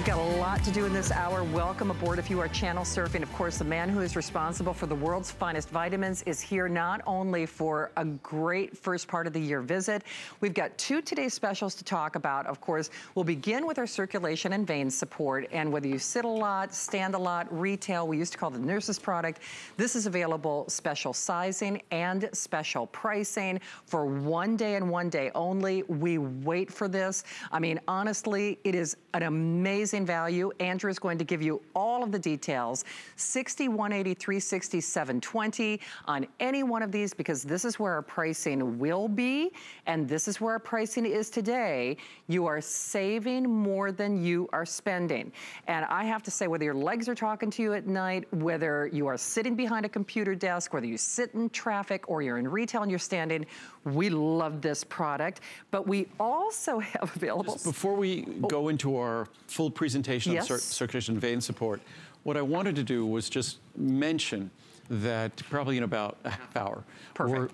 got a lot to do in this hour. Welcome aboard if you are channel surfing. Of course, the man who is responsible for the world's finest vitamins is here not only for a great first part of the year visit. We've got two today's specials to talk about. Of course, we'll begin with our circulation and vein support. And whether you sit a lot, stand a lot, retail, we used to call it the nurse's product. This is available special sizing and special pricing for 1 day and 1 day only. We wait for this. I mean, honestly, it is an amazing value. Andrew is going to give you all of the details. $60, $180, $360, $720 on any one of these, because this is where our pricing will be, and this is where our pricing is today. You are saving more than you are spending. And I have to say, whether your legs are talking to you at night, whether you are sitting behind a computer desk, whether you sit in traffic or you're in retail and you're standing, we love this product. But we also have available... Just before we go into our full presentation on circulation and vein support, what I wanted to do was just mention that probably in about a half hour,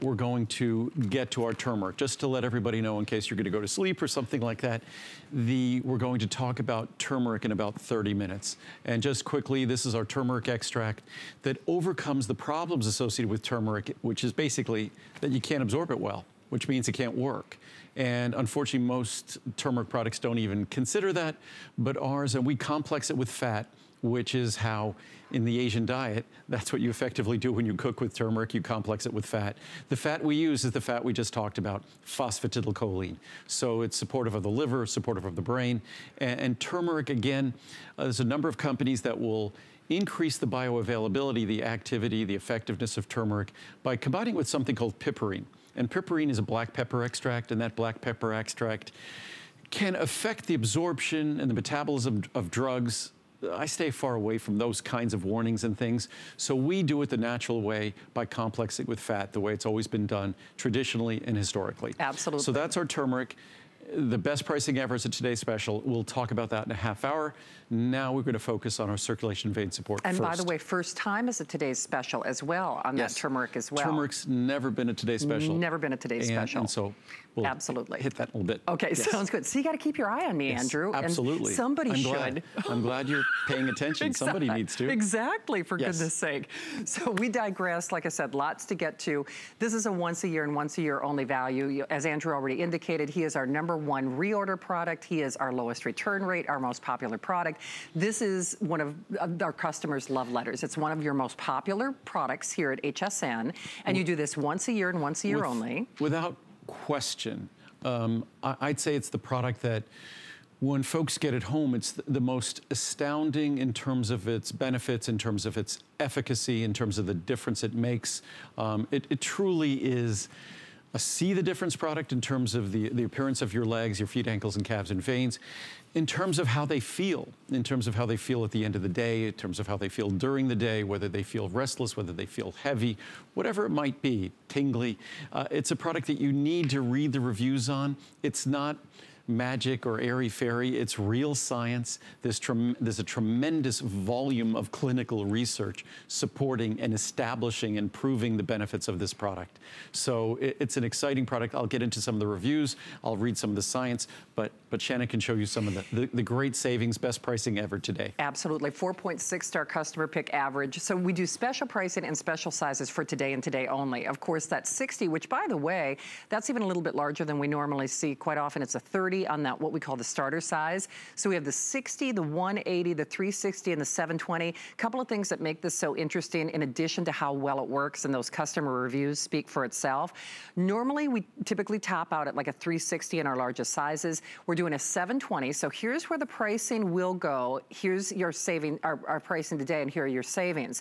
we're going to get to our turmeric. Just to let everybody know, in case you're going to go to sleep or something like that, we're going to talk about turmeric in about 30 minutes. And just quickly, this is our turmeric extract that overcomes the problems associated with turmeric, which is basically that you can't absorb it well, which means it can't work. And unfortunately, most turmeric products don't even consider that, but ours, and we complex it with fat, which is how in the Asian diet, that's what you effectively do when you cook with turmeric, you complex it with fat. The fat we use is the fat we just talked about, phosphatidylcholine. So it's supportive of the liver, supportive of the brain. And turmeric, again, there's a number of companies that will increase the bioavailability, the activity, the effectiveness of turmeric by combining with something called piperine. And piperine is a black pepper extract, and that black pepper extract can affect the absorption and the metabolism of drugs. I stay far away from those kinds of warnings and things. So we do it the natural way by complexing with fat, the way it's always been done traditionally and historically. Absolutely. So that's our turmeric. The best pricing ever is a today's special. We'll talk about that in a half hour. Now we're going to focus on our circulation vein support and first. By the way, first time is a today's special as well on that turmeric as well. Turmeric's never been a today's special. Never been a today's special. And so we'll hit that a little bit. Okay, sounds good. So you got to keep your eye on me, Andrew. Absolutely. And somebody should. I'm glad you're paying attention. Somebody needs to. Exactly, for goodness sake. So we digress. Like I said, lots to get to. This is a once a year and once a year only value. As Andrew already indicated, he is our #1 reorder product. He is our lowest return rate, our most popular product. This is one of our customers' love letters. It's one of your most popular products here at HSN, and you do this once a year and once a year only. Without question, I'd say it's the product that when folks get it home, it's the most astounding in terms of its benefits, in terms of its efficacy, in terms of the difference it makes. It truly is a see the difference product in terms of the appearance of your legs, your feet, ankles, and calves and veins, in terms of how they feel, in terms of how they feel at the end of the day, in terms of how they feel during the day, whether they feel restless, whether they feel heavy, whatever it might be, tingly. It's a product that you need to read the reviews on. It's not magic or airy-fairy, it's real science. There's a tremendous volume of clinical research supporting and establishing and proving the benefits of this product. So it's an exciting product. I'll get into some of the reviews, I'll read some of the science, but Shannon can show you some of the great savings, best pricing ever today. Absolutely, 4.6-star customer pick average. So we do special pricing and special sizes for today and today only. Of course, that's 60, which by the way, that's even a little bit larger than we normally see. Quite often it's a 30 on that, what we call the starter size. So we have the 60, the 180, the 360, and the 720. A couple of things that make this so interesting, in addition to how well it works, and those customer reviews speak for itself. Normally, we typically top out at like a 360 in our largest sizes. We're doing a 720, so here's where the pricing will go. Here's your saving, our pricing today, and here are your savings.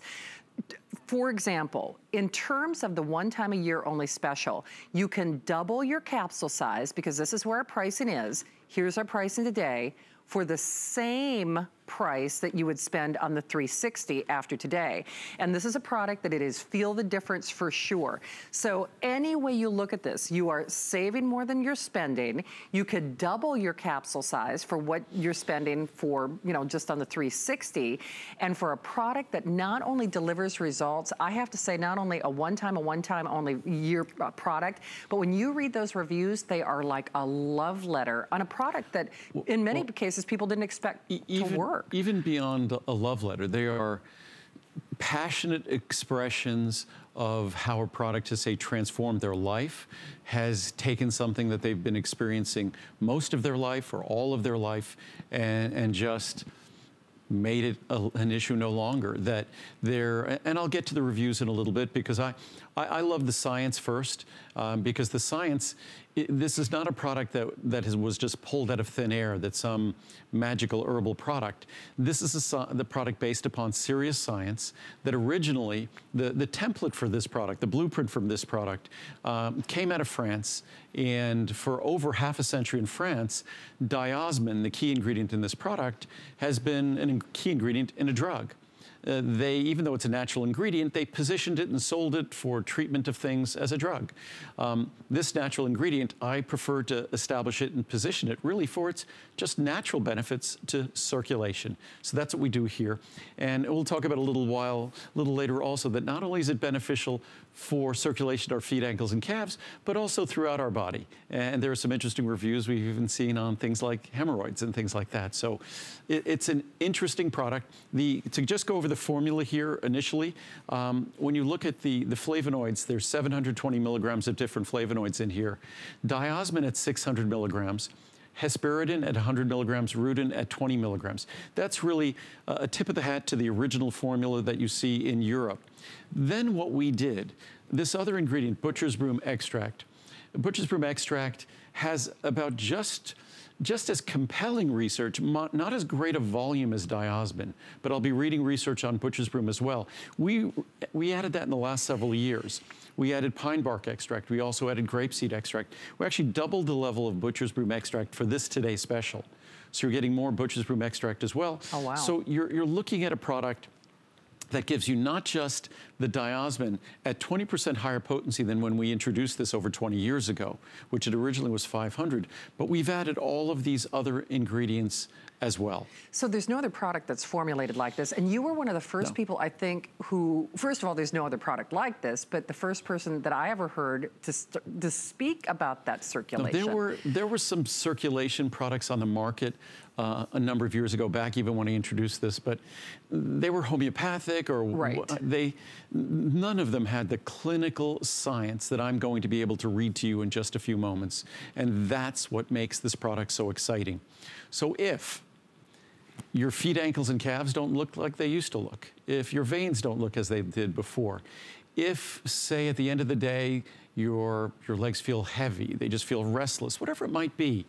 For example, in terms of the one time a year only special, you can double your capsule size, because this is where our pricing is. Here's our pricing today. For the same price that you would spend on the 360 after today. And this is a product that it is feel the difference for sure. So any way you look at this, you are saving more than you're spending. You could double your capsule size for what you're spending for, you know, just on the 360. And for a product that not only delivers results, I have to say not only a one-time only year product, but when you read those reviews, they are like a love letter on a product that in many cases people didn't expect to work. Even beyond a love letter, they are passionate expressions of how a product has, say, transformed their life, has taken something that they've been experiencing most of their life or all of their life and just made it an issue no longer. That they're, and I'll get to the reviews in a little bit because I love the science first because the science, this is not a product that was just pulled out of thin air, that's some magical herbal product. This is the product based upon serious science that originally, the template for this product, the blueprint from this product, came out of France. And for over half a century in France, diosmin, the key ingredient in this product, has been a key ingredient in a drug. Even though it's a natural ingredient, they positioned it and sold it for treatment of things as a drug. This natural ingredient, I prefer to establish it and position it really for its just natural benefits to circulation. So that's what we do here. And we'll talk about a little later also that not only is it beneficial for circulation, our feet, ankles, and calves, but also throughout our body. And there are some interesting reviews we've even seen on things like hemorrhoids and things like that. So it's an interesting product. To just go over the formula here initially, when you look at the flavonoids, there's 720 milligrams of different flavonoids in here. Diosmin at 600 milligrams. Hesperidin at 100 milligrams, rutin at 20 milligrams. That's really a tip of the hat to the original formula that you see in Europe. Then what we did, this other ingredient, butcher's broom extract. Butcher's broom extract has about just as compelling research, not as great a volume as diosmin, but I'll be reading research on butcher's broom as well. We added that in the last several years. We added pine bark extract. We also added grapeseed extract. We actually doubled the level of butcher's broom extract for this Today Special. So you're getting more butcher's broom extract as well. Oh, wow. So you're looking at a product that gives you not just the diosmin at 20% higher potency than when we introduced this over 20 years ago, which it originally was 500, but we've added all of these other ingredients as well. So there's no other product that's formulated like this, and you were one of the first people, I think, who, first of all, there's no other product like this, but the first person that I ever heard to speak about that circulation. No, there were some circulation products on the market a number of years ago, back even when I introduced this, but they were homeopathic or none of them had the clinical science that I'm going to be able to read to you in just a few moments. And that's what makes this product so exciting. So if your feet, ankles, and calves don't look like they used to look, if your veins don't look as they did before, if, say, at the end of the day, your legs feel heavy, they just feel restless, whatever it might be,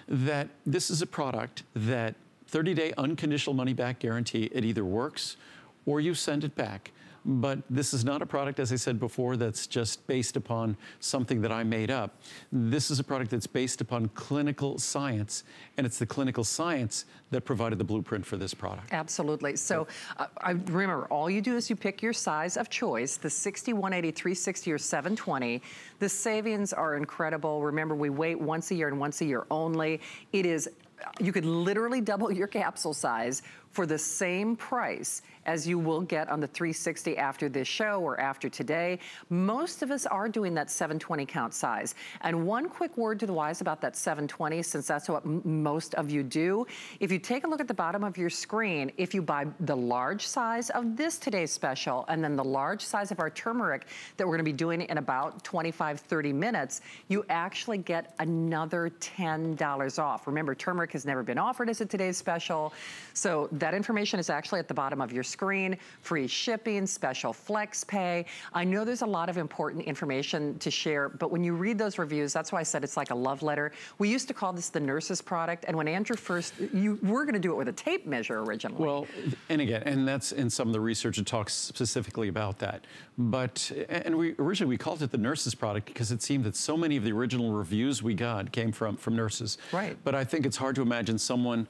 that this is a product that 30-day unconditional money-back guarantee, it either works or you send it back. But this is not a product, as I said before, that's just based upon something that I made up. This is a product that's based upon clinical science, and it's the clinical science that provided the blueprint for this product. Absolutely. So I remember, all you do is you pick your size of choice, the 60, 180, 360, or 720. The savings are incredible. Remember, we wait once a year and once a year only. It is, you could literally double your capsule size for the same price as you will get on the 360 after this show or after today. Most of us are doing that 720 count size. And one quick word to the wise about that 720, since that's what most of you do. If you take a look at the bottom of your screen, if you buy the large size of this Today's Special and then the large size of our turmeric that we're gonna be doing in about 25, 30 minutes, you actually get another $10 off. Remember, turmeric has never been offered as a Today's Special. So that information is actually at the bottom of your screen. Free shipping, special flex pay. I know there's a lot of important information to share, but when you read those reviews, that's why I said it's like a love letter. We used to call this the nurse's product, and when Andrew first, you were gonna do it with a tape measure originally. Well, and again, and that's in some of the research that talks specifically about that. But, and originally we called it the nurse's product because it seemed that so many of the original reviews we got came from nurses. Right. But I think it's hard to imagine someone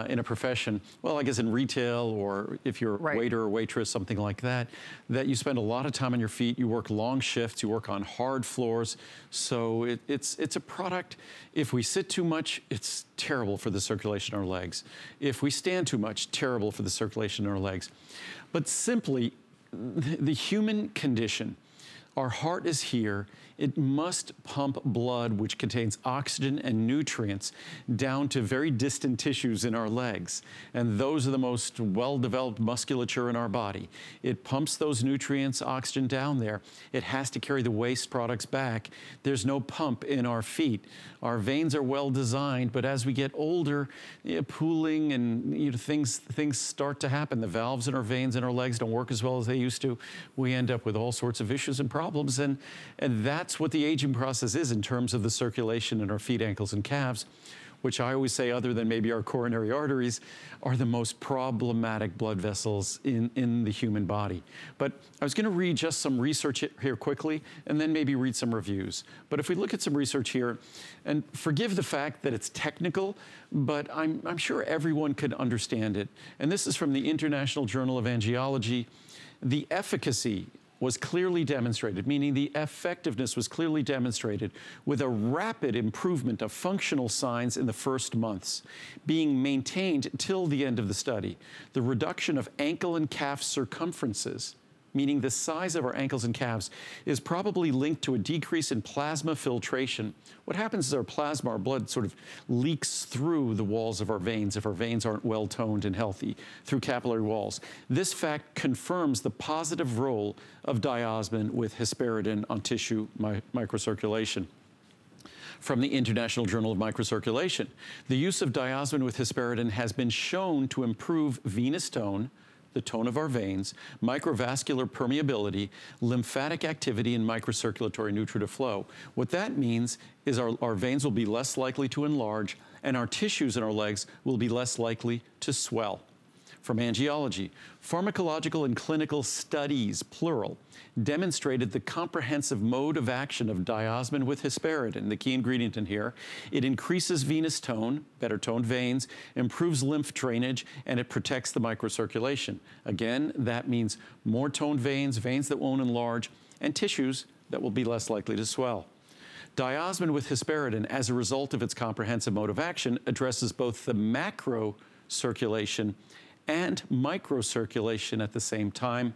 in a profession, well, I guess in retail, or if you're a waiter or waitress, something like that, that you spend a lot of time on your feet, you work long shifts, you work on hard floors. So it's a product, if we sit too much, it's terrible for the circulation in our legs. If we stand too much, terrible for the circulation in our legs. But simply, the human condition, our heart is here. It must pump blood, which contains oxygen and nutrients, down to very distant tissues in our legs. And those are the most well-developed musculature in our body. It pumps those nutrients, oxygen down there. It has to carry the waste products back. There's no pump in our feet. Our veins are well designed, but as we get older, pooling and things start to happen. The valves in our veins and our legs don't work as well as they used to. We end up with all sorts of issues and problems, and that's what the aging process is in terms of the circulation in our feet, ankles, and calves, which I always say, other than maybe our coronary arteries, are the most problematic blood vessels in the human body. But I was going to read just some research here quickly, and then maybe read some reviews. But if we look at some research here, and forgive the fact that it's technical, but I'm sure everyone could understand it. And this is from the International Journal of Angiology. The efficacy was clearly demonstrated, meaning the effectiveness was clearly demonstrated, with a rapid improvement of functional signs in the first months, being maintained till the end of the study. The reduction of ankle and calf circumferences, meaning the size of our ankles and calves, is probably linked to a decrease in plasma filtration. What happens is our plasma, our blood, sort of leaks through the walls of our veins if our veins aren't well toned and healthy, through capillary walls. This fact confirms the positive role of diosmin with hesperidin on tissue microcirculation. From the International Journal of Microcirculation, the use of diosmin with hesperidin has been shown to improve venous tone, the tone of our veins, microvascular permeability, lymphatic activity, and microcirculatory nutritive flow. What that means is our veins will be less likely to enlarge, and our tissues in our legs will be less likely to swell. From Angiology, pharmacological and clinical studies, plural, demonstrated the comprehensive mode of action of diosmin with hesperidin, the key ingredient in here. It increases venous tone, better toned veins, improves lymph drainage, and it protects the microcirculation. Again, that means more toned veins, veins that won't enlarge, and tissues that will be less likely to swell. Diosmin with hesperidin, as a result of its comprehensive mode of action, addresses both the macro circulation and microcirculation at the same time.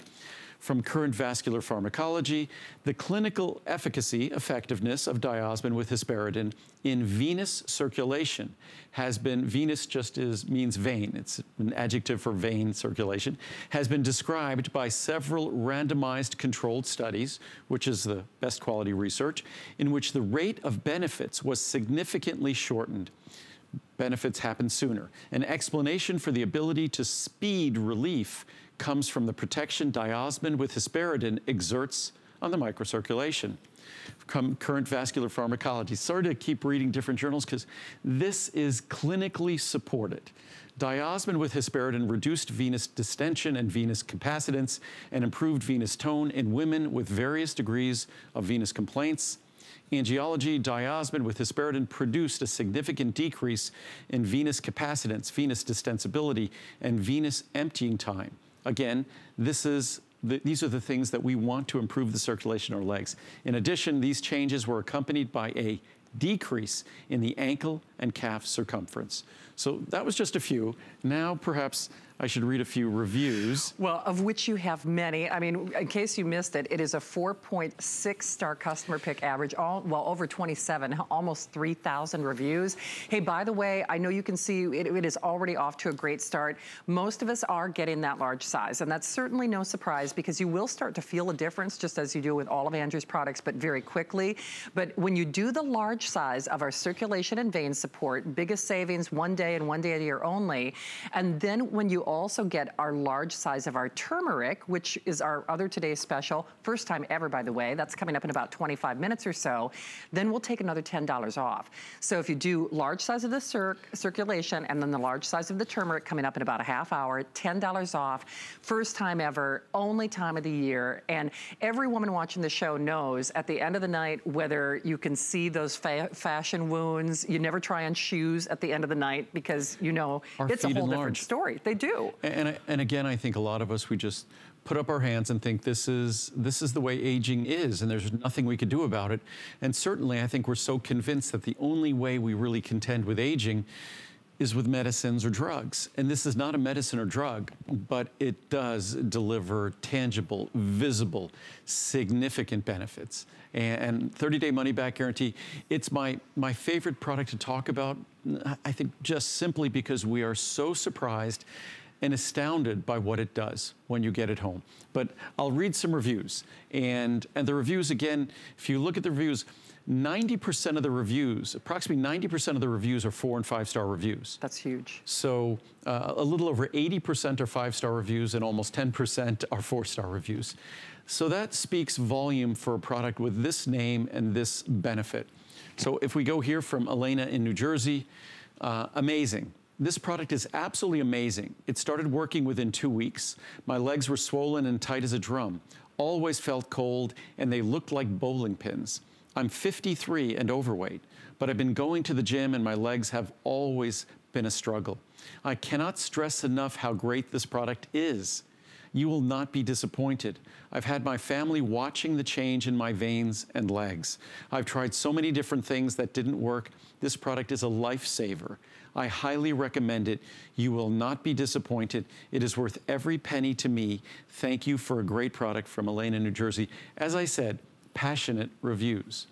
From Current Vascular Pharmacology, the clinical efficacy, effectiveness of diosmin with hesperidin in venous circulation has been, venous just means vein, it's an adjective for vein circulation, has been described by several randomized controlled studies, which is the best quality research, in which the rate of benefits was significantly shortened. Benefits happen sooner. An explanation for the ability to speed relief comes from the protection diosmin with hesperidin exerts on the microcirculation. Current Vascular Pharmacology. Sorry to keep reading different journals because this is clinically supported. Diosmin with hesperidin reduced venous distension and venous capacitance and improved venous tone in women with various degrees of venous complaints. Angiology, diosmin with hesperidin produced a significant decrease in venous capacitance, venous distensibility, and venous emptying time. Again, these are the things that we want to improve the circulation in our legs. In addition, these changes were accompanied by a decrease in the ankle and calf circumference. So that was just a few. Now, perhaps I should read a few reviews. Well, of which you have many. I mean, in case you missed it, it is a 4.6 star customer pick average, well, over 27, almost 3,000 reviews. Hey, by the way, I know you can see it is already off to a great start. Most of us are getting that large size, and that's certainly no surprise because you will start to feel a difference just as you do with all of Andrew's products, but very quickly. But when you do the large size of our circulation and vein support, biggest savings one day and one day a year only, and then when you also get our large size of our turmeric, which is our other today's special. First time ever, by the way. That's coming up in about 25 minutes or so. Then we'll take another $10 off. So if you do large size of the circulation and then the large size of the turmeric coming up in about a half hour, $10 off. First time ever, only time of the year. And every woman watching the show knows at the end of the night, whether you can see those fashion wounds, you never try on shoes at the end of the night because you know it's a whole different story. They do. And again, I think a lot of us, we just put up our hands and think this is the way aging is, and there's nothing we could do about it. And certainly, I think we're so convinced that the only way we really contend with aging is with medicines or drugs. And this is not a medicine or drug, but it does deliver tangible, visible, significant benefits. And 30-day money-back guarantee, it's my favorite product to talk about, I think just simply because we are so surprised and astounded by what it does when you get it home. But I'll read some reviews. And the reviews, again, if you look at the reviews, 90% of the reviews, approximately 90% of the reviews are 4- and 5-star reviews. That's huge. So a little over 80% are 5-star reviews and almost 10% are 4-star reviews. So that speaks volume for a product with this name and this benefit. So if we go here from Elena in New Jersey, amazing. This product is absolutely amazing. It started working within 2 weeks. My legs were swollen and tight as a drum. Always felt cold and they looked like bowling pins. I'm 53 and overweight, but I've been going to the gym and my legs have always been a struggle. I cannot stress enough how great this product is. You will not be disappointed. I've had my family watching the change in my veins and legs. I've tried so many different things that didn't work. This product is a lifesaver. I highly recommend it. You will not be disappointed. It is worth every penny to me. Thank you for a great product from Elena, New Jersey. As I said, passionate reviews.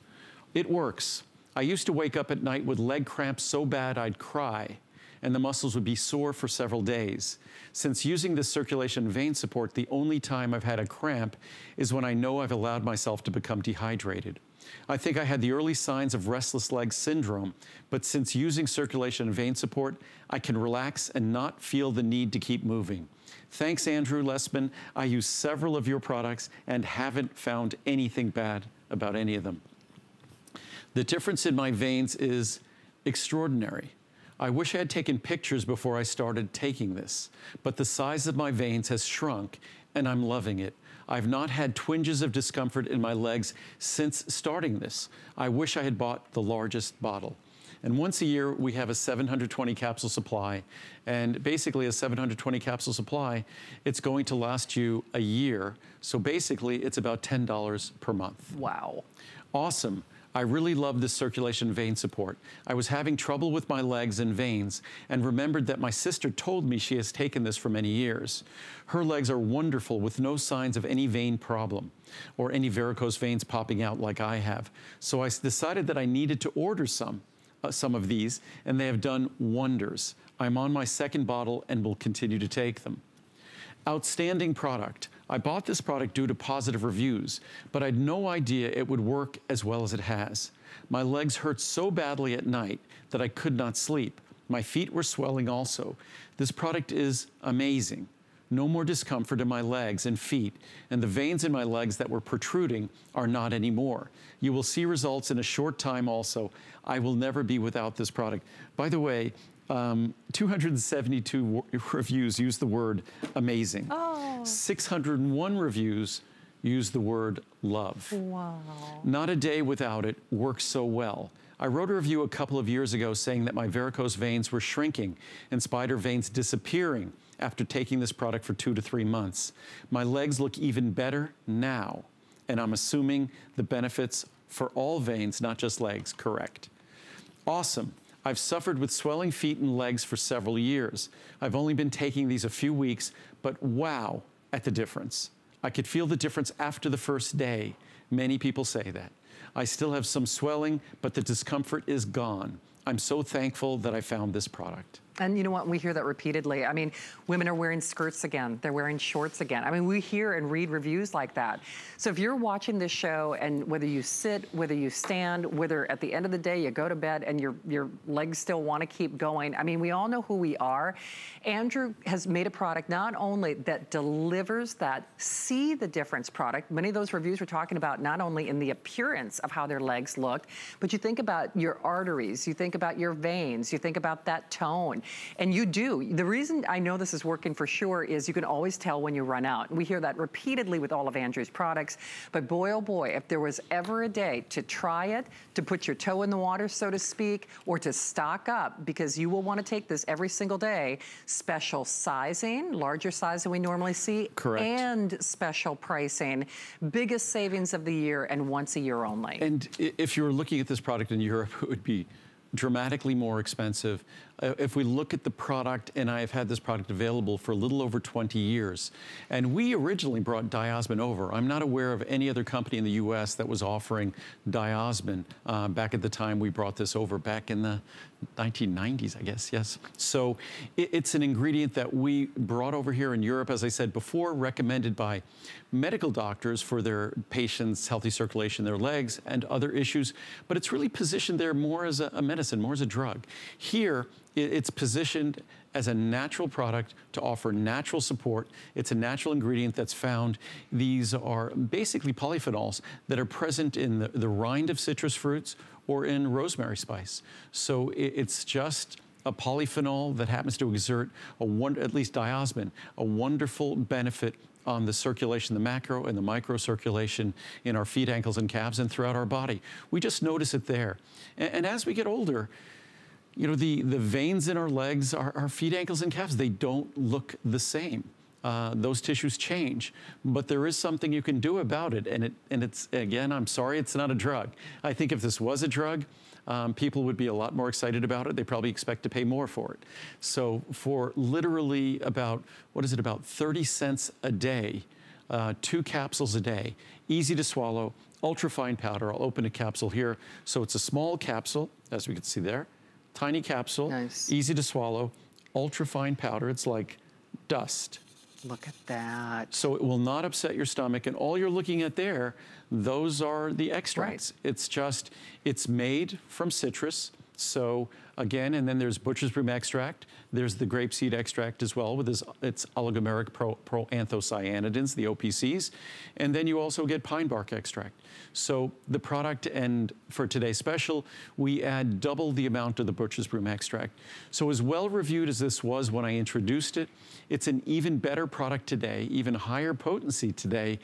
It works. I used to wake up at night with leg cramps so bad I'd cry, and the muscles would be sore for several days. Since using this circulation vein support, the only time I've had a cramp is when I know I've allowed myself to become dehydrated. I think I had the early signs of restless leg syndrome, but since using circulation and vein support, I can relax and not feel the need to keep moving. Thanks, Andrew Lessman. I use several of your products and haven't found anything bad about any of them. The difference in my veins is extraordinary. I wish I had taken pictures before I started taking this, but the size of my veins has shrunk and I'm loving it. I've not had twinges of discomfort in my legs since starting this. I wish I had bought the largest bottle. And once a year, we have a 720 capsule supply. And basically a 720 capsule supply, it's going to last you a year. So basically, it's about $10 per month. Wow. Awesome. I really love this circulation vein support. I was having trouble with my legs and veins and remembered that my sister told me she has taken this for many years. Her legs are wonderful with no signs of any vein problem or any varicose veins popping out like I have. So I decided that I needed to order some of these, and they have done wonders. I'm on my second bottle and will continue to take them. Outstanding product. I bought this product due to positive reviews, but I had no idea it would work as well as it has. My legs hurt so badly at night that I could not sleep. My feet were swelling also. This product is amazing. No more discomfort in my legs and feet, and the veins in my legs that were protruding are not anymore. You will see results in a short time also. I will never be without this product. By the way, 272 reviews use the word amazing. Oh. 601 reviews use the word love. Wow. Not a day without it. Works so well. I wrote a review a couple of years ago saying that my varicose veins were shrinking and spider veins disappearing after taking this product for 2 to 3 months. My legs look even better now, and I'm assuming the benefits for all veins, not just legs, correct. Awesome. I've suffered with swelling feet and legs for several years. I've only been taking these a few weeks, but wow at the difference. I could feel the difference after the first day. Many people say that. I still have some swelling, but the discomfort is gone. I'm so thankful that I found this product. And you know what, we hear that repeatedly. I mean, women are wearing skirts again. They're wearing shorts again. I mean, we hear and read reviews like that. So if you're watching this show, and whether you sit, whether you stand, whether at the end of the day you go to bed and your legs still want to keep going, I mean, we all know who we are. Andrew has made a product not only that delivers that see the difference product. Many of those reviews were talking about not only in the appearance of how their legs looked, but you think about your arteries, you think about your veins, you think about that tone. And you do. The reason I know this is working for sure is you can always tell when you run out. We hear that repeatedly with all of Andrew's products. But boy, oh boy, if there was ever a day to try it, to put your toe in the water, so to speak, or to stock up, because you will want to take this every single day, special sizing, larger size than we normally see. Correct. And special pricing, biggest savings of the year, and once a year only. And if you were looking at this product in Europe, it would be dramatically more expensive. If we look at the product, and I have had this product available for a little over 20 years, and we originally brought Diosmin over. I'm not aware of any other company in the US that was offering Diosmin back at the time we brought this over, back in the 1990s, I guess, yes. So it's an ingredient that we brought over here in Europe, as I said before, recommended by medical doctors for their patients' healthy circulation in their legs and other issues, but it's really positioned there more as a medicine, more as a drug. Here, it's positioned as a natural product to offer natural support. It's a natural ingredient that's found. These are basically polyphenols that are present in the rind of citrus fruits or in rosemary spice. So it's just a polyphenol that happens to exert at least Diosmin, a wonderful benefit on the circulation, the macro and the micro circulation in our feet, ankles, and calves, and throughout our body. We just notice it there. And as we get older, you know, the veins in our legs, our feet, ankles, and calves, they don't look the same. Those tissues change, but there is something you can do about it. And it's, again, I'm sorry, it's not a drug. I think if this was a drug, people would be a lot more excited about it. They probably expect to pay more for it. So for literally about, what is it, about 30 cents a day, 2 capsules a day, easy to swallow, ultra-fine powder. I'll open a capsule here. So it's a small capsule, as we can see there. Tiny capsule, nice. Easy to swallow, ultra-fine powder. It's like dust. Look at that. So it will not upset your stomach, and all you're looking at there, those are the extracts. Right. It's just, it's made from citrus. So again, and then there's butcher's broom extract. There's the grapeseed extract as well with its oligomeric proanthocyanidins, the OPCs. And then you also get pine bark extract. So the product, and for today's special, we add double the amount of the butcher's broom extract. So as well reviewed as this was when I introduced it, it's an even better product today, even higher potency today.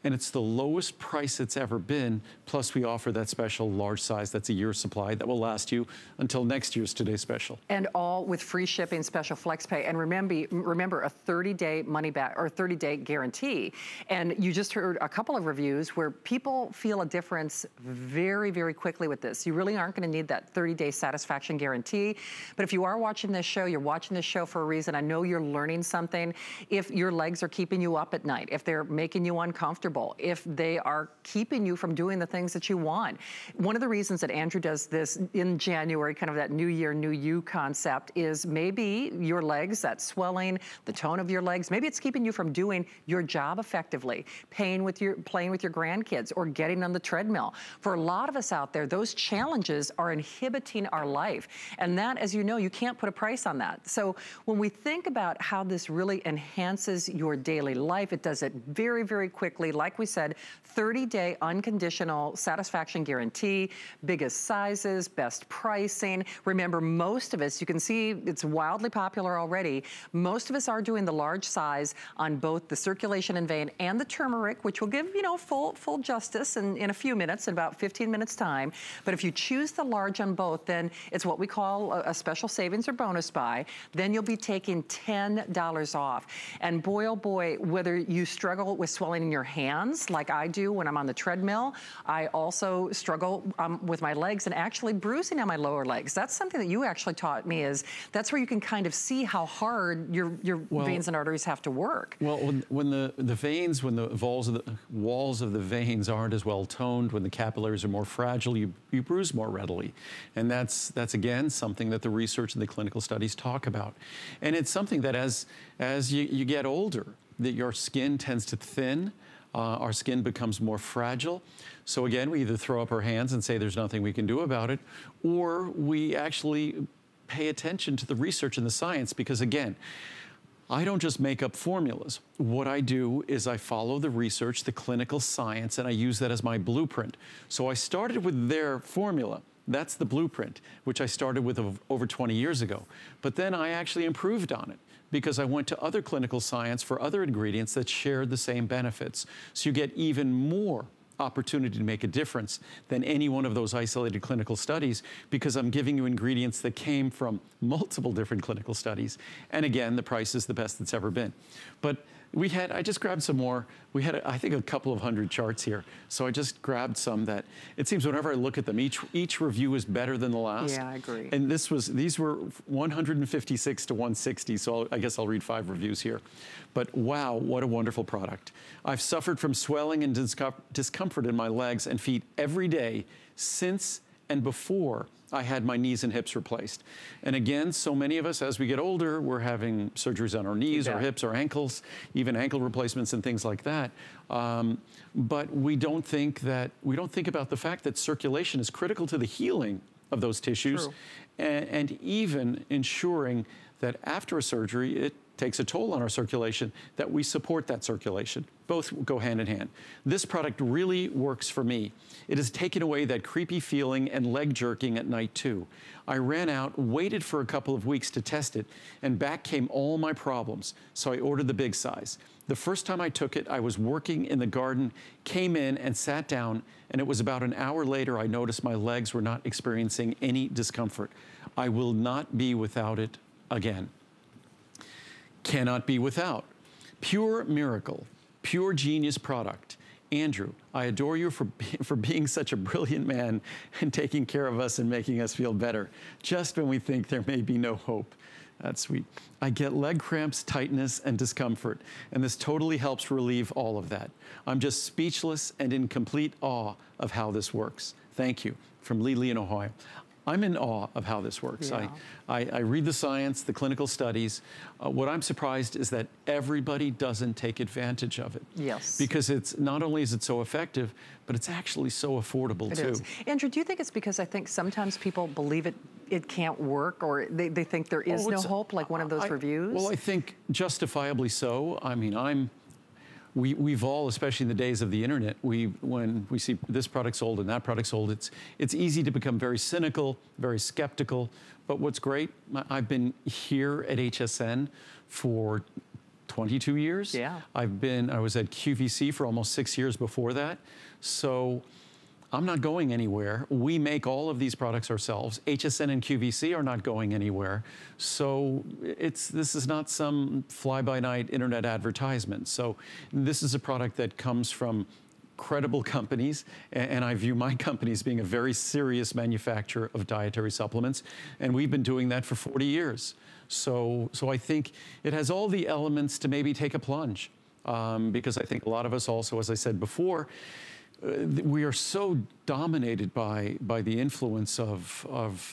And it's the lowest price it's ever been. Plus we offer that special large size that's a year's supply that will last you until next year's Today's Special. And all with free shipping, special flex pay. And remember a 30-day money back or 30-day guarantee. And you just heard a couple of reviews where people feel a difference very, very quickly with this. You really aren't gonna need that 30-day satisfaction guarantee. But if you are watching this show, you're watching this show for a reason. I know you're learning something. If your legs are keeping you up at night, if they're making you uncomfortable, if they are keeping you from doing the things that you want. One of the reasons that Andrew does this in January, kind of that new year, new you concept, is maybe your legs, that swelling, the tone of your legs, maybe it's keeping you from doing your job effectively, playing with your grandkids or getting on the treadmill. For a lot of us out there, those challenges are inhibiting our life. And that, as you know, you can't put a price on that. So when we think about how this really enhances your daily life, it does it very, very quickly. Like we said, 30-day unconditional satisfaction guarantee, biggest sizes, best pricing. Remember, most of us, you can see it's wildly popular already. Most of us are doing the large size on both the circulation and vein and the turmeric, which will give, you know, full justice in a few minutes, in about 15 minutes time. But if you choose the large on both, then it's what we call a special savings or bonus buy. Then you'll be taking $10 off. And boy, oh boy, whether you struggle with swelling in your hand, hands like I do when I'm on the treadmill. I also struggle with my legs and actually bruising on my lower legs. That's something that you actually taught me, is that's where you can kind of see how hard your veins and arteries have to work. Well, when the veins, when the walls of the veins aren't as well toned, when the capillaries are more fragile, you bruise more readily. And that's again something that the research and the clinical studies talk about. And it's something that as you get older, that your skin tends to thin, our skin becomes more fragile. So again, we either throw up our hands and say there's nothing we can do about it, or we actually pay attention to the research and the science, because again, I don't just make up formulas. What I do is I follow the research, the clinical science, and I use that as my blueprint. So I started with their formula. That's the blueprint, which I started with over 20 years ago. But then I actually improved on it, because I went to other clinical science for other ingredients that shared the same benefits. So you get even more opportunity to make a difference than any one of those isolated clinical studies, because I'm giving you ingredients that came from multiple different clinical studies. And again, the price is the best it's ever been. But I just grabbed some more. We had, I think, a couple of hundred charts here. So I just grabbed some that, it seems whenever I look at them, each review is better than the last. Yeah, I agree. And these were 156 to 160, so I guess I'll read 5 reviews here. But wow, what a wonderful product. I've suffered from swelling and discomfort in my legs and feet every day since and before I had my knees and hips replaced. And again, so many of us, as we get older, we're having surgeries on our knees, our hips, our ankles, even ankle replacements and things like that. But we don't think about the fact that circulation is critical to the healing of those tissues, and even ensuring that after a surgery, it takes a toll on our circulation, that we support that circulation. Both go hand in hand. This product really works for me. It has taken away that creepy feeling and leg jerking at night too. I ran out, waited for a couple of weeks to test it, and back came all my problems. So I ordered the big size. The first time I took it, I was working in the garden, came in and sat down, and it was about an hour later I noticed my legs were not experiencing any discomfort. I will not be without it again. Cannot be without. Pure miracle, pure genius product. Andrew, I adore you for being such a brilliant man and taking care of us and making us feel better, just when we think there may be no hope. That's sweet. I get leg cramps, tightness, and discomfort, and this totally helps relieve all of that. I'm just speechless and in complete awe of how this works. Thank you. From Lily in Ohio. I'm in awe of how this works. Yeah. I read the science, the clinical studies. What I'm surprised is that everybody doesn't take advantage of it. Yes. Because it's not only is it so effective, but it's actually so affordable too. It is. Andrew, do you think it's because I think sometimes people believe it can't work, or they think there is no hope, like one of those reviews? Well, I think justifiably so. I mean, we've all, especially in the days of the internet, when we see this product sold and that product sold, it's easy to become very cynical, very skeptical. But what's great, I've been here at HSN for 22 years. Yeah. I was at QVC for almost 6 years before that. So I'm not going anywhere. We make all of these products ourselves. HSN and QVC are not going anywhere. So this is not some fly-by-night internet advertisement. So this is a product that comes from credible companies, and I view my company as being a very serious manufacturer of dietary supplements, and we've been doing that for 40 years. So I think it has all the elements to maybe take a plunge, because I think a lot of us also, as I said before, we are so dominated by the influence of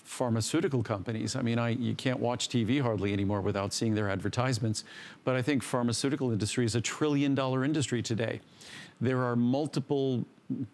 pharmaceutical companies. I mean, you can't watch TV hardly anymore without seeing their advertisements. But I think pharmaceutical industry is a $1 trillion industry today. There are multiple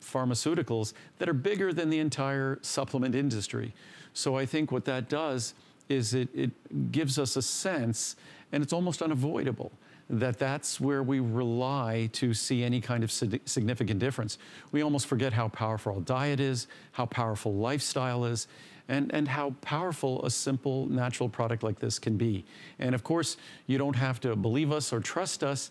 pharmaceuticals that are bigger than the entire supplement industry. So I think what that does is it gives us a sense, and it's almost unavoidable, that's where we rely to see any kind of significant difference. We almost forget how powerful our diet is, how powerful lifestyle is, and how powerful a simple natural product like this can be. And of course, you don't have to believe us or trust us,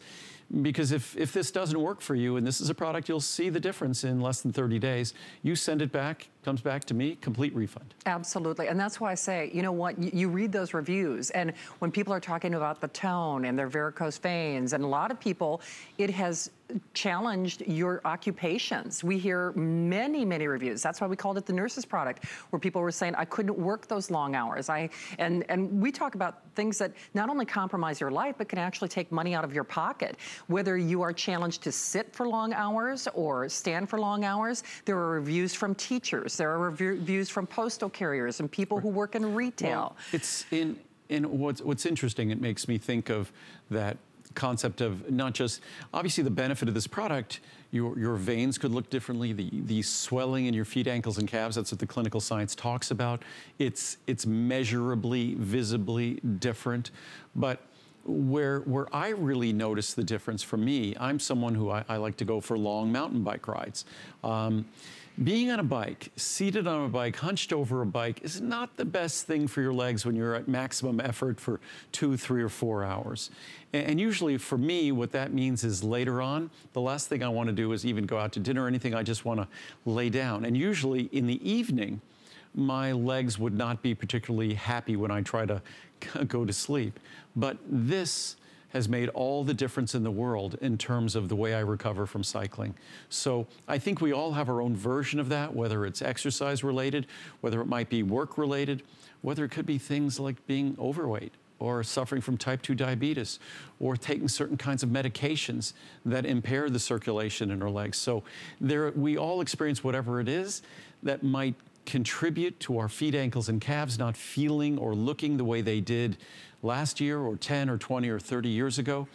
because if this doesn't work for you, and this is a product you'll see the difference in less than 30 days, you send it back, comes back to me, complete refund. Absolutely, and that's why I say, you know what, you read those reviews, and when people are talking about the tone and their varicose veins, and a lot of people, it has challenged your occupations. We hear many, many reviews. That's why we called it the nurse's product, where people were saying, I couldn't work those long hours. And we talk about things that not only compromise your life, but can actually take money out of your pocket. Whether you are challenged to sit for long hours or stand for long hours, there are reviews from teachers, there are reviews from postal carriers and people who work in retail. Well, it's in what's interesting, it makes me think of that concept of not just, obviously the benefit of this product, your veins could look differently, the swelling in your feet, ankles, and calves, that's what the clinical science talks about. It's measurably, visibly different. But where I really notice the difference for me, I'm someone who I like to go for long mountain bike rides. Being on a bike, seated on a bike, hunched over a bike is not the best thing for your legs when you're at maximum effort for 2, 3, or 4 hours. And usually for me, what that means is later on, the last thing I want to do is even go out to dinner or anything. I just want to lay down. And usually in the evening, my legs would not be particularly happy when I try to go to sleep. But this has made all the difference in the world in terms of the way I recover from cycling. So I think we all have our own version of that, whether it's exercise related, whether it might be work related, whether it could be things like being overweight or suffering from type 2 diabetes or taking certain kinds of medications that impair the circulation in our legs. So we all experience whatever it is that might contribute to our feet, ankles, and calves not feeling or looking the way they did last year or 10 or 20 or 30 years ago.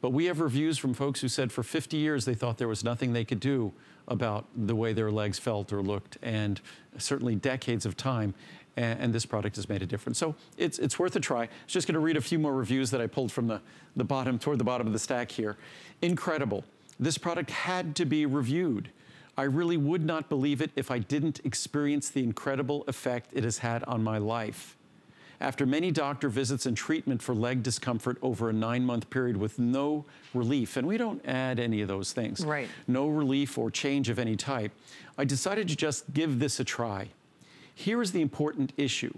But we have reviews from folks who said for 50 years they thought there was nothing they could do about the way their legs felt or looked, and certainly decades of time, and this product has made a difference. So it's worth a try. I was just gonna read a few more reviews that I pulled from the bottom, toward the bottom of the stack here. Incredible. This product had to be reviewed. I really would not believe it if I didn't experience the incredible effect it has had on my life. After many doctor visits and treatment for leg discomfort over a 9-month period with no relief, and we don't add any of those things, right. No relief or change of any type, I decided to just give this a try. Here is the important issue.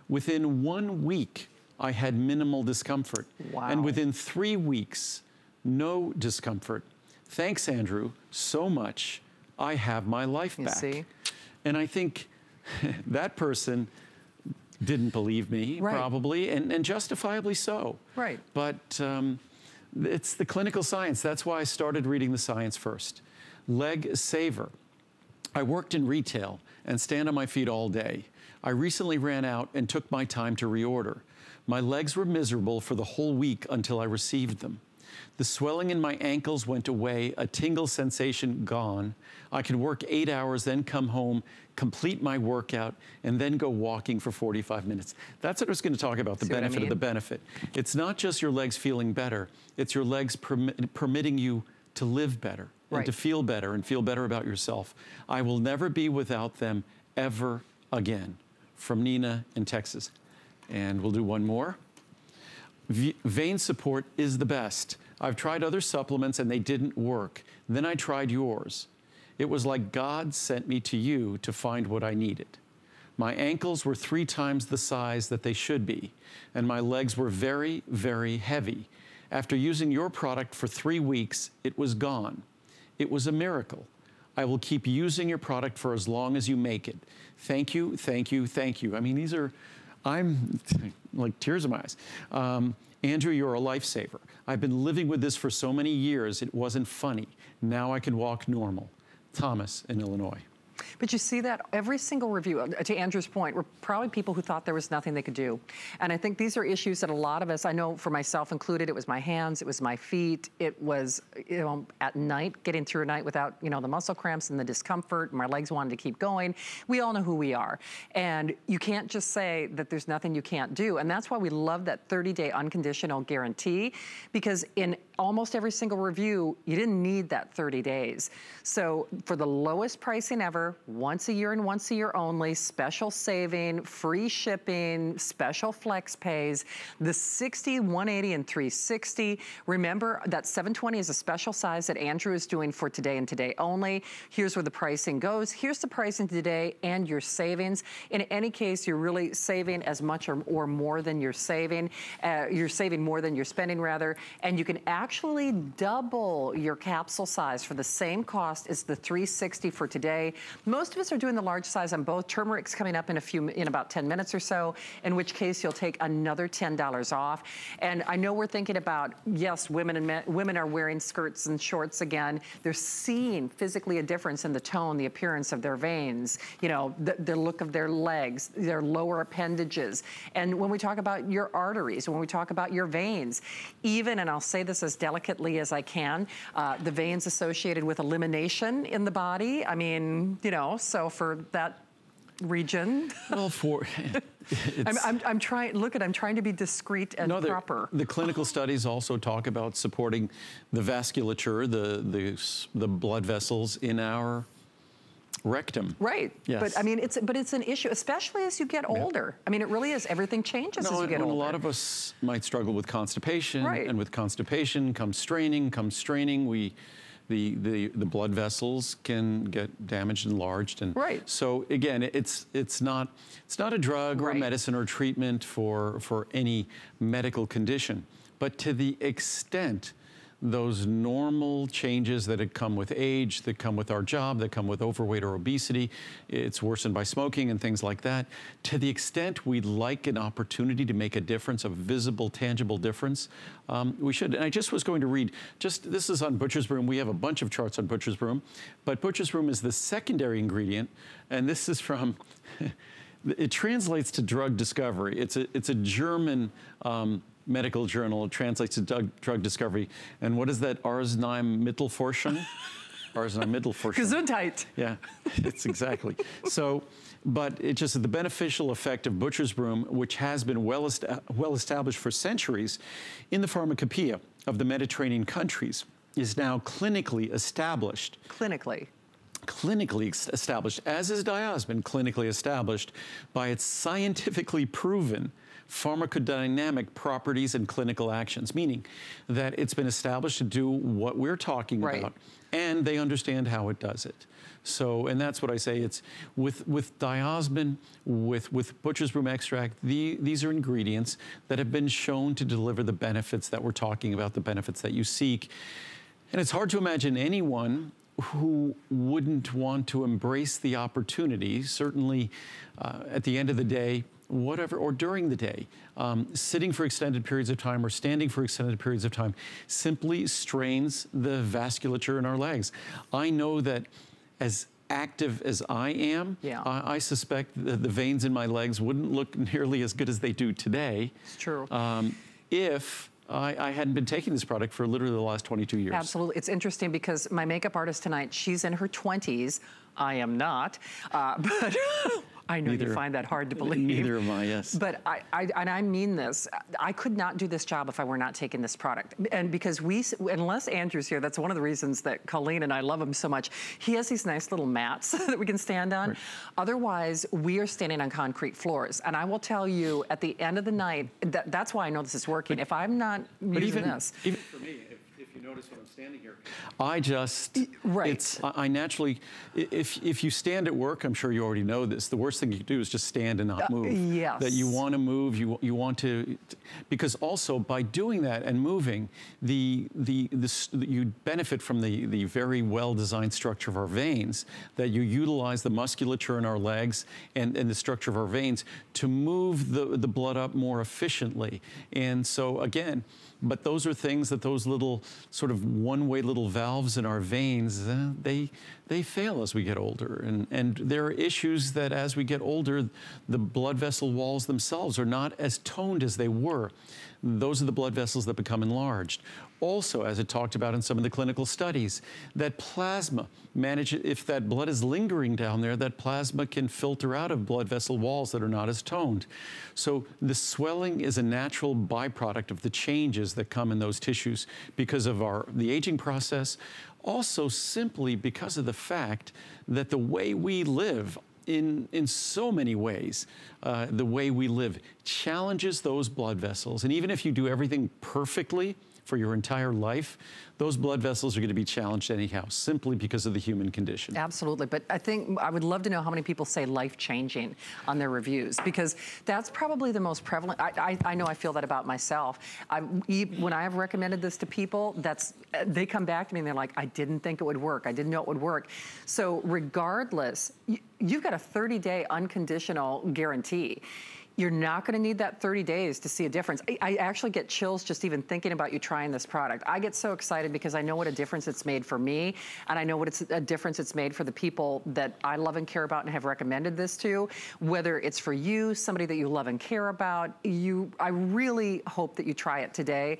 Within 1 week, I had minimal discomfort. Wow. And within 3 weeks, no discomfort. Thanks, Andrew, so much. I have my life back. See? And I think that person didn't believe me, right. Probably, and justifiably so. Right. But it's the clinical science. That's why I started reading the science first. Leg Saver. I worked in retail and stand on my feet all day. I recently ran out and took my time to reorder. My legs were miserable for the whole week until I received them. The swelling in my ankles went away, a tingle sensation gone. I could work 8 hours, then come home, complete my workout, and then go walking for 45 minutes. That's what I was going to talk about, the benefit of the benefit. It's not just your legs feeling better, it's your legs permitting you to live better, right. And to feel better and feel better about yourself. I will never be without them ever again. From Nina in Texas. And we'll do one more. Vein support is the best. I've tried other supplements and they didn't work. Then I tried yours. It was like God sent me to you to find what I needed. My ankles were 3 times the size that they should be, and my legs were very, very heavy. After using your product for 3 weeks, it was gone. It was a miracle. I will keep using your product for as long as you make it. Thank you, thank you, thank you. I mean, I'm like tears in my eyes. Andrew, you're a lifesaver. I've been living with this for so many years, it wasn't funny. Now I can walk normal. Thomas in Illinois. But you see that every single review, to Andrew's point, were probably people who thought there was nothing they could do. And I think these are issues that a lot of us, I know for myself included, it was my hands, it was my feet, it was, you know, at night, getting through a night without, you know, the muscle cramps and the discomfort, my legs wanted to keep going. We all know who we are. And you can't just say that there's nothing you can't do. And that's why we love that 30-day unconditional guarantee, because in almost every single review, you didn't need that 30 days. So for the lowest pricing ever, once a year and once a year only, special saving, free shipping, special flex pays, the 60, 180, and 360. Remember that 720 is a special size that Andrew is doing for today and today only. Here's where the pricing goes. Here's the pricing today and your savings. In any case, you're really saving as much or more than you're saving. You're saving more than you're spending, rather, and you can actually double your capsule size for the same cost as the 360 for today. Most of us are doing the large size on both. Turmeric's coming up in about 10 minutes or so, in which case you'll take another $10 off. And I know we're thinking about, yes, women are wearing skirts and shorts again. They're seeing physically a difference in the tone, the appearance of their veins, you know, the look of their legs, their lower appendages. And when we talk about your arteries, when we talk about your veins, even, and I'll say this as delicately as I can, the veins associated with elimination in the body. I mean, you know, so for that region. Well, I'm trying to be discreet and proper. The clinical studies also talk about supporting the vasculature, the blood vessels in our rectum. Right. Yes. But I mean, it's an issue, especially as you get older. I mean, it really is. Everything changes as you get older. A lot of us might struggle with constipation, right. And with constipation comes straining. The blood vessels can get damaged, enlarged, and right. So again, it's not a drug or a medicine or treatment for any medical condition, but to the extent those normal changes that had come with age, that come with our job, that come with overweight or obesity, it's worsened by smoking and things like that. To the extent we'd like an opportunity to make a difference, a visible, tangible difference, we should. And I just was going to read, this is on Butcher's Broom. We have a bunch of charts on Butcher's Broom, but Butcher's Broom is the secondary ingredient, and this is from, it translates to drug discovery. It's a German medical journal. It translates to drug discovery. And what is that? Arzneimittelforschung? Arzneimittelforschung. Gesundheit. Yeah, it's exactly. So, but it's just the beneficial effect of Butcher's Broom, which has been well established for centuries in the pharmacopoeia of the Mediterranean countries, is now clinically established. Clinically Established, as is diosmin, clinically established by its scientifically proven pharmacodynamic properties and clinical actions, meaning that it's been established to do what we're talking about, and they understand how it does it. So, and that's what I say, it's with diosmin, with Butcher's Broom extract, these are ingredients that have been shown to deliver the benefits that we're talking about, the benefits that you seek. And it's hard to imagine anyone who wouldn't want to embrace the opportunity, certainly at the end of the day, whatever, or during the day, sitting for extended periods of time or standing for extended periods of time simply strains the vasculature in our legs. I know that as active as I am, I suspect that the veins in my legs wouldn't look nearly as good as they do today. It's true. If I hadn't been taking this product for literally the last 22 years. Absolutely. It's interesting because my makeup artist tonight, she's in her 20s. I am not, but I know you find that hard to believe. Neither am I, yes. But I mean this, I could not do this job if I were not taking this product. And because unless Andrew's here, that's one of the reasons that Colleen and I love him so much. He has these nice little mats that we can stand on. Right. Otherwise, we are standing on concrete floors. And I will tell you, at the end of the night, that's why I know this is working. If I'm not using this. Even for me, if you notice when I'm standing here, I just, I naturally, if you stand at work, I'm sure you already know this, the worst thing you can do is just stand and not move. Yes. That you want to move, you want to, because also by doing that and moving, you benefit from the very well-designed structure of our veins, that you utilize the musculature in our legs and the structure of our veins to move the blood up more efficiently. And so again, but those are things that those little sort of one-way little valves in our veins, they fail as we get older. And there are issues that as we get older, the blood vessel walls themselves are not as toned as they were. Those are the blood vessels that become enlarged. also, as it talked about in some of the clinical studies, that plasma if that blood is lingering down there, that plasma can filter out of blood vessel walls that are not as toned. So the swelling is a natural byproduct of the changes that come in those tissues because of the aging process, also simply because of the fact that the way we live in so many ways, the way we live challenges those blood vessels. And even if you do everything perfectly for your entire life, those blood vessels are going to be challenged anyhow, simply because of the human condition. Absolutely, but I would love to know how many people say life-changing on their reviews, because that's probably the most prevalent. I know I feel that about myself. When I have recommended this to people, they come back to me and they're like, I didn't think it would work. I didn't know it would work. So regardless, you've got a 30-day unconditional guarantee. You're not gonna need that 30 days to see a difference. I actually get chills just even thinking about you trying this product. I get so excited because I know what a difference it's made for me, and I know what a difference it's made for the people that I love and care about and have recommended this to. Whether it's for you, somebody that you love and care about, I really hope that you try it today.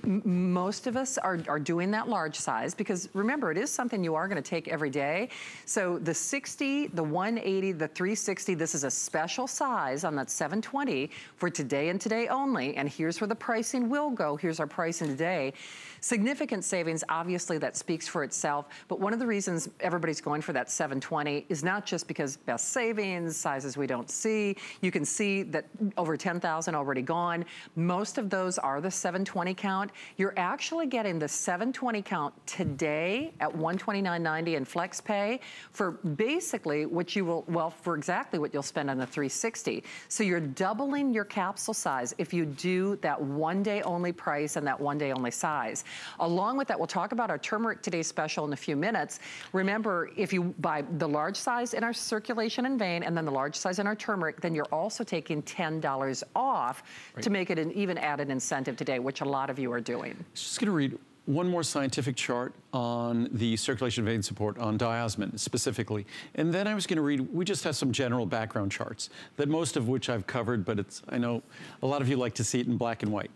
Most of us are doing that large size because remember, it is something you are gonna take every day. So the 60, the 180, the 360, this is a special size on that 720 for today and today only, and here's where the pricing will go. Here's our pricing today. Significant savings, obviously that speaks for itself, but one of the reasons everybody's going for that 720 is not just because best savings, sizes we don't see. You can see that over 10,000 already gone. Most of those are the 720 count. You're actually getting the 720 count today at $129.90 in flex pay for basically what you will, well, for exactly what you'll spend on the 360. So you're doubling your capsule size if you do that one day only price and that one day only size. Along with that, we'll talk about our turmeric today special in a few minutes. Remember, if you buy the large size in our circulation and vein and then the large size in our turmeric, then you're also taking $10 off to make it an even added incentive today, which a lot of you are doing. Just gonna read one more scientific chart on the circulation vein support on diosmin specifically. And then I was gonna read, we just have some general background charts that most of which I've covered, but I know a lot of you like to see it in black and white.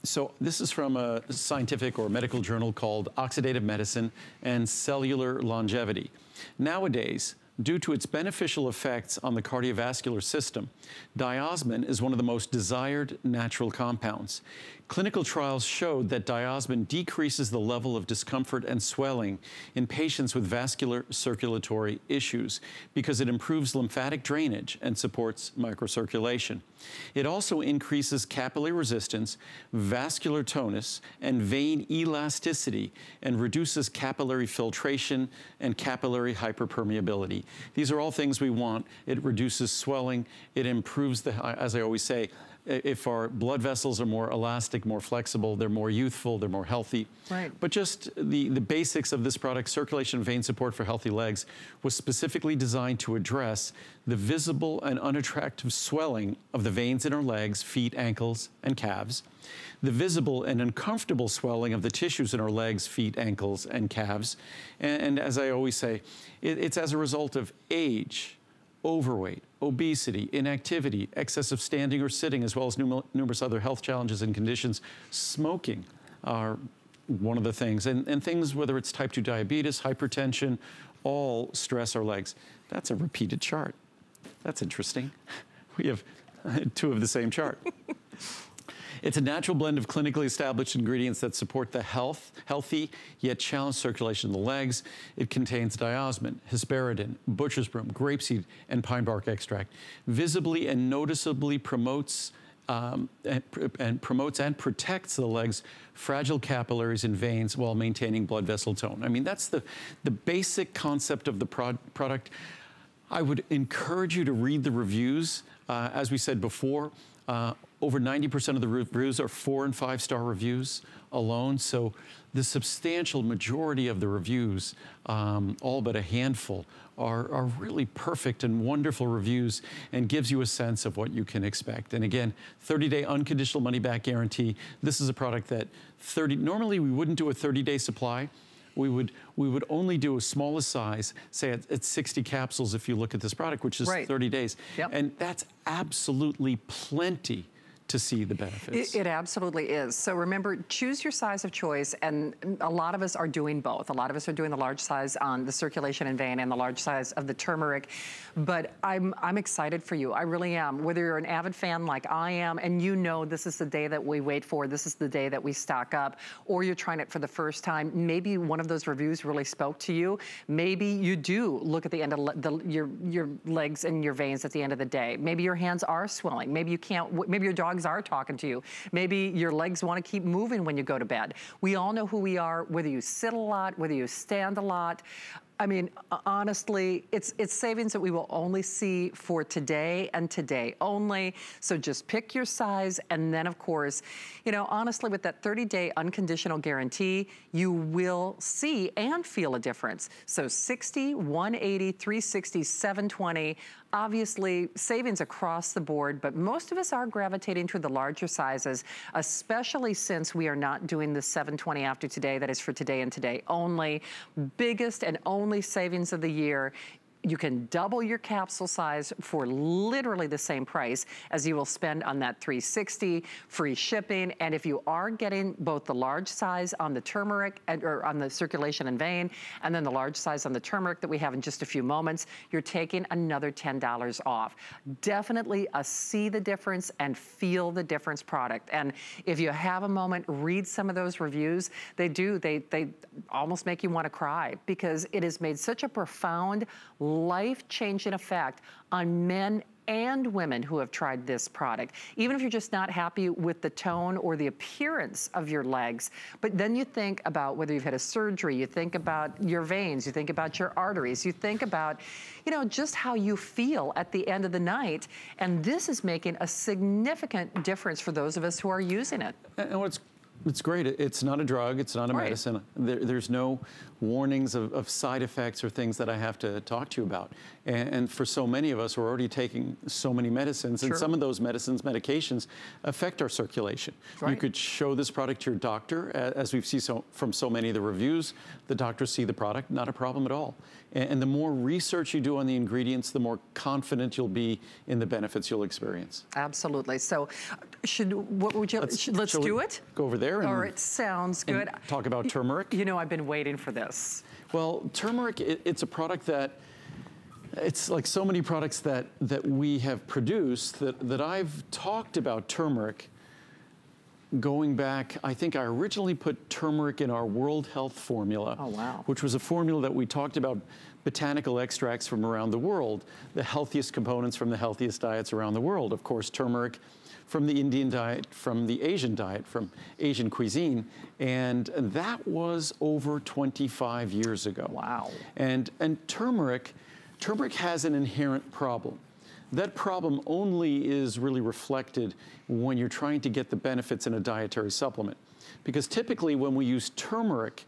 So this is from a scientific or medical journal called Oxidative Medicine and Cellular Longevity. Nowadays, due to its beneficial effects on the cardiovascular system, diosmin is one of the most desired natural compounds. Clinical trials showed that diosmin decreases the level of discomfort and swelling in patients with vascular circulatory issues because it improves lymphatic drainage and supports microcirculation. It also increases capillary resistance, vascular tonus, and vein elasticity, and reduces capillary filtration and capillary hyperpermeability. These are all things we want. It reduces swelling. It improves as I always say, if our blood vessels are more elastic, more flexible, they're more youthful, they're more healthy. Right. But just the basics of this product, circulation vein support for healthy legs, was specifically designed to address the visible and unattractive swelling of the veins in our legs, feet, ankles, and calves, the visible and uncomfortable swelling of the tissues in our legs, feet, ankles, and calves. And as I always say, it's as a result of age, overweight, obesity, inactivity, excessive standing or sitting, as well as numerous other health challenges and conditions. Smoking are one of the things, and things, whether it's type 2 diabetes, hypertension, all stress our legs. That's a repeated chart. That's interesting. We have two of the same chart. It's a natural blend of clinically established ingredients that support the healthy yet challenged circulation of the legs. It contains diosmin, hesperidin, butcher's broom, grapeseed, and pine bark extract. Visibly and noticeably promotes and protects the leg's fragile capillaries and veins while maintaining blood vessel tone. I mean, that's the basic concept of the product. I would encourage you to read the reviews. As we said before, over 90% of the reviews are 4- and 5-star reviews alone. So the substantial majority of the reviews, all but a handful, are really perfect and wonderful reviews and gives you a sense of what you can expect. And again, 30-day unconditional money-back guarantee. This is a product that normally we wouldn't do a 30-day supply. We would only do a smallest size, say at 60 capsules if you look at this product, which is 30 days. Yep. And that's absolutely plenty to see the benefits. It absolutely is. So remember, choose your size of choice, and a lot of us are doing both. A lot of us are doing the large size on the circulation and vein and the large size of the turmeric, but I'm excited for you. I really am. Whether you're an avid fan like I am, and you know this is the day that we wait for, this is the day that we stock up, or you're trying it for the first time, maybe one of those reviews really spoke to you. Maybe you do look at the end of your legs and your veins at the end of the day. Maybe your hands are swelling. Maybe you can't, maybe your dogs are talking to you. Maybe your legs want to keep moving when you go to bed. We all know who we are, whether you sit a lot, whether you stand a lot. I mean, honestly, it's savings that we will only see for today and today only. So just pick your size, and then of course, you know, honestly, with that 30-day unconditional guarantee, you will see and feel a difference. So 60, 180, 360, 720, obviously savings across the board, but most of us are gravitating to the larger sizes, especially since we are not doing the 720 after today. That is for today and today only. Biggest and only savings of the year. You can double your capsule size for literally the same price as you will spend on that 360, free shipping. And if you are getting both the large size on the turmeric, or on the circulation and vein, and then the large size on the turmeric that we have in just a few moments, you're taking another $10 off. Definitely a see the difference and feel the difference product. And if you have a moment, read some of those reviews. They almost make you want to cry, because it has made such a profound, life-changing effect on men and women who have tried this product. Even if you're just not happy with the tone or the appearance of your legs, but then you think about whether you've had a surgery, you think about your veins, you think about your arteries, you think about, you know, just how you feel at the end of the night. And this is making a significant difference for those of us who are using it. And it's great. It's not a drug. It's not a medicine. There's no warnings of side effects or things that I have to talk to you about. And for so many of us, we're already taking so many medicines, and some of those medications affect our circulation. You could show this product to your doctor, as we've seen from so many of the reviews. The doctors see the product, not a problem at all. And the more research you do on the ingredients, the more confident you'll be in the benefits you'll experience. Absolutely. So let's do it? Go over there. All right, sounds good. Talk about turmeric. You know, I've been waiting for this. Well, turmeric, it's a product that, it's like so many products that we have produced that I've talked about turmeric going back. I think I originally put turmeric in our World Health Formula. Oh, wow. Which was a formula that we talked about botanical extracts from around the world, the healthiest components from the healthiest diets around the world. Of course, turmeric from the Indian diet, from the Asian diet, from Asian cuisine, and that was over 25 years ago. Wow. And turmeric has an inherent problem. That problem only is really reflected when you're trying to get the benefits in a dietary supplement. Because typically when we use turmeric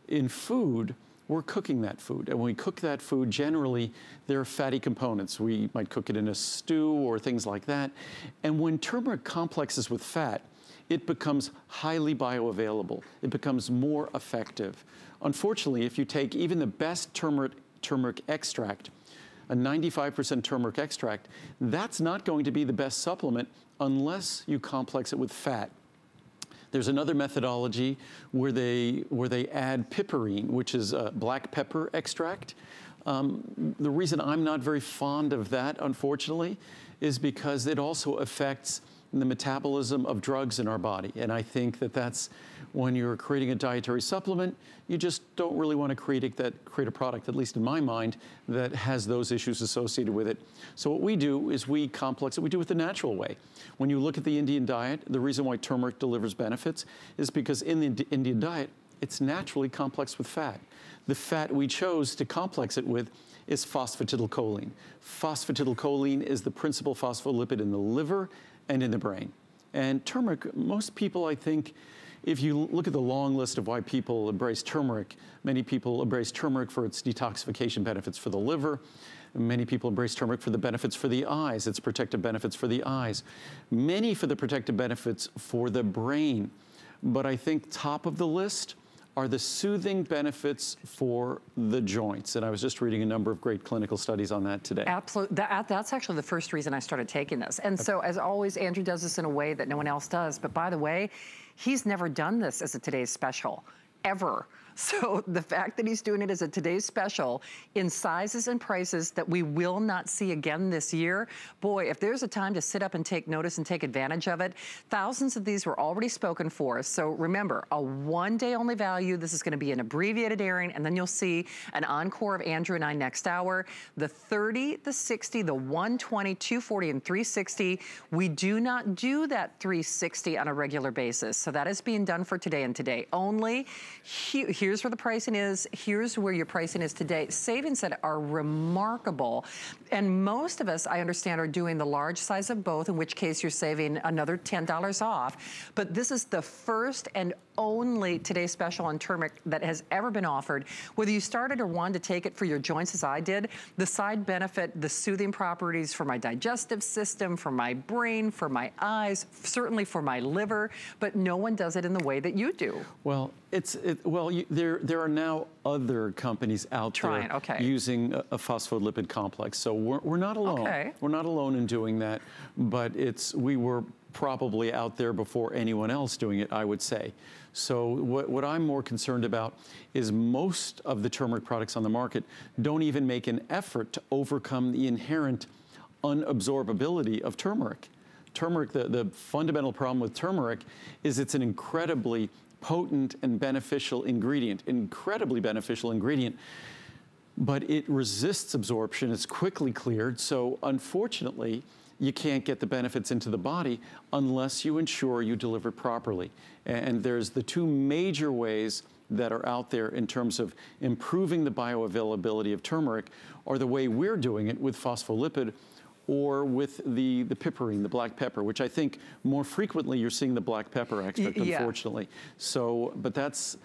in food, we're cooking that food. And when we cook that food, generally, there are fatty components. We might cook it in a stew or things like that. And when turmeric complexes with fat, it becomes highly bioavailable. It becomes more effective. Unfortunately, if you take even the best turmeric extract, a 95% turmeric extract, that's not going to be the best supplement unless you complex it with fat. There's another methodology where they add piperine, which is a black pepper extract. The reason I'm not very fond of that, unfortunately, is because it also affects the metabolism of drugs in our body. And I think that's when you're creating a dietary supplement, you just don't really want to create a product, at least in my mind, that has those issues associated with it. So what we do is we complex it. We do it the natural way. When you look at the Indian diet, the reason why turmeric delivers benefits is because in the Indian diet, it's naturally complexed with fat. The fat we chose to complex it with is phosphatidylcholine. Phosphatidylcholine is the principal phospholipid in the liver and in the brain. And turmeric, most people, I think, if you look at the long list of why people embrace turmeric, many people embrace turmeric for its detoxification benefits for the liver. Many people embrace turmeric for the benefits for the eyes, its protective benefits for the eyes. Many for the protective benefits for the brain. But I think top of the list are the soothing benefits for the joints. And I was just reading a number of great clinical studies on that today. Absolutely. That's actually the first reason I started taking this. And so, as always, Andrew does this in a way that no one else does. But by the way, he's never done this as a Today's Special, ever. So the fact that he's doing it as a Today's Special in sizes and prices that we will not see again this year, boy, if there's a time to sit up and take notice and take advantage of it, thousands of these were already spoken for. So remember, a one-day only value. This is going to be an abbreviated airing, and then you'll see an encore of Andrew and I next hour. The 30, the 60, the 120, 240, and 360. We do not do that 360 on a regular basis. So that is being done for today and today only. Here's where the pricing is. Here's where your pricing is today. Savings that are remarkable. And most of us, I understand, are doing the large size of both, in which case you're saving another $10 off. But this is the first and only Today's Special on turmeric that has ever been offered. Whether you started or wanted to take it for your joints as I did, the side benefit, the soothing properties for my digestive system, for my brain, for my eyes, certainly for my liver, but no one does it in the way that you do. Well, there are now other companies out there using a phospholipid complex. So we're not alone. Okay. We're not alone in doing that, but we were probably out there before anyone else doing it, I would say. So what I'm more concerned about is most of the turmeric products on the market don't even make an effort to overcome the inherent unabsorbability of turmeric. Turmeric, the fundamental problem with turmeric is it's an incredibly potent and beneficial ingredient, but it resists absorption. It's quickly cleared. So unfortunately, you can't get the benefits into the body unless you ensure you deliver properly. And there's the two major ways that are out there in terms of improving the bioavailability of turmeric, or the way we're doing it with phospholipid, or with the piperine, the black pepper, which I think more frequently you're seeing the black pepper extract, unfortunately. So, but that's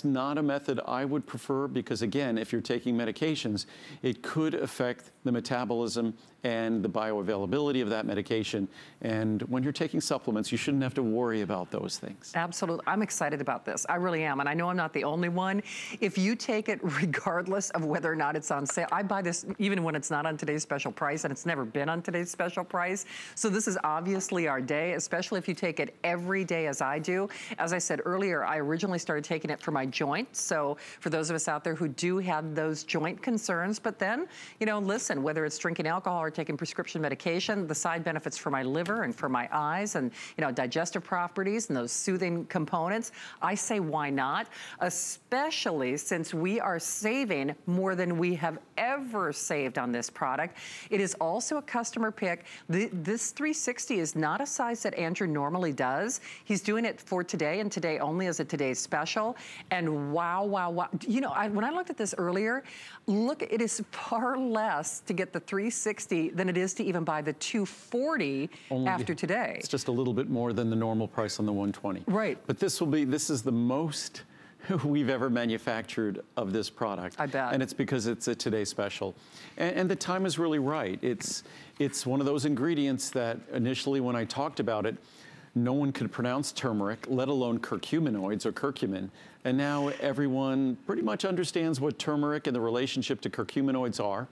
not a method I would prefer, because again, if you're taking medications, it could affect the metabolism and the bioavailability of that medication. And when you're taking supplements, you shouldn't have to worry about those things. Absolutely. I'm excited about this. I really am. And I know I'm not the only one. If you take it regardless of whether or not it's on sale, I buy this even when it's not on Today's Special price, and it's never been on Today's Special price. So this is obviously our day, especially if you take it every day as I do. As I said earlier, I originally started taking it for my joints. So for those of us out there who do have those joint concerns, but then, you know, listen, whether it's drinking alcohol or taking prescription medication, the side benefits for my liver and for my eyes and, you know, digestive properties and those soothing components, I say why not? Especially since we are saving more than we have ever saved on this product. It is also a customer pick. This 360 is not a size that Andrew normally does. He's doing it for today and today only as a Today's Special. And wow, wow, wow. You know, when I looked at this earlier, look, it is far less to get the 360 than it is to even buy the 240 after today. It's just a little bit more than the normal price on the 120. Right. But this is the most we've ever manufactured of this product. I bet. And it's because it's a Today's Special. And the time is really right. It's one of those ingredients that initially when I talked about it, no one could pronounce turmeric, let alone curcuminoids or curcumin. And now everyone pretty much understands what turmeric and the relationship to curcuminoids are.